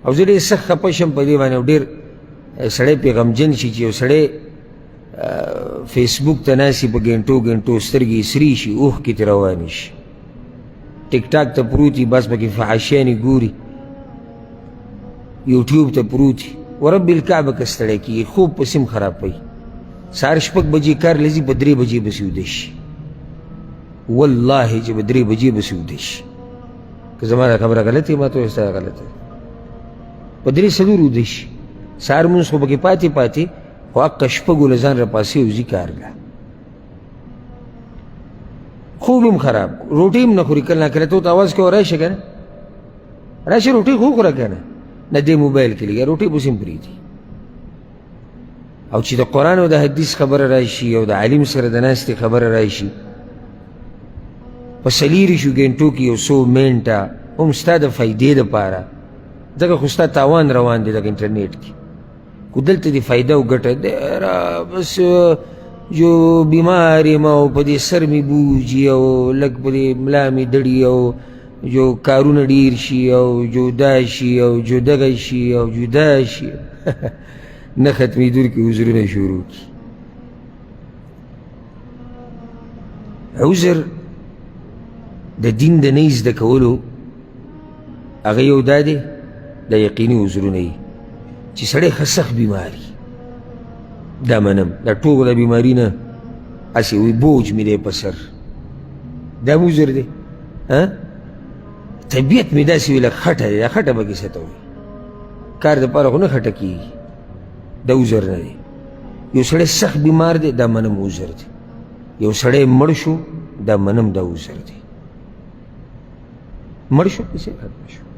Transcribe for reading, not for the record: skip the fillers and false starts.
او زه ډېر سخت خفه شم په دې باندې او ډېر سړی پې غمجن شي چې یو سړی فیسبوک ته ناستي په ګنټو ګنټو سترګې یې سرې شي اوښکې ترې روانې شي ټیک ټاک ته پروت وي بس پکې فحاشیانې ګوري یوټیوب ته پروت وي ورب الکعبه که ستړی کېږي خوب پسې هم خرابوي سهار 6 بجې کار لځي په 3 بجې بسې ویده شي والله چې په 3 بجې بسې ویده شي که زما دا خبره غلطه ما ته وایي ستا غلطه په 3 ویده شي سهار مونځ خو پکې پاتې پاتې خو حقه شپږو له ځان راپاسې وځي کارګاه خوب هم خراب روټۍ هم نه خوري کله ناکله ته ورته اواز کوه راشه که نه راشه روټۍ خو وخوره که نه نه دې موبایل کې لګیا روټۍ پسې هم پرېږدي او چې د قرآن او د حدیث خبره راشي او د عالم سره د ناستې خبره راشي په 4 ګنټو کې یو څو منټه هم ستا د فایدې دپاره ځکه خو ستا تاوان روان دی دغه انټرنیټ کې کو دلته دې فایده او ګټه بس جو بیمار یم او په دې سر مې بوجي او لږ په دې ملا مې دړي او جو کارونه ډېر شي او جو دا شي او جو دغه شي او جو دا شي نه ختمېدونکي عذرونه شروع کړي عذر د دین د نه زده کولو هغه یو دا دی د یقیني عذرونه یي چې سړی ښه سخت بیماري دا منم دا ټوک د بیماري نه هسې وایي بوج مې دی په سر دا هم عذر دی طبیعت مې داسې وي لږ خټه دی دا خټه به کیسه ته وایي کار دپاره خو نه خټه کېږي دا عذر نه دی یو سړی سخت بیمار دی دا منم عذر دی یو سړی مړ شو دا منم دا عذر دی مړ شو کیسې ختم شو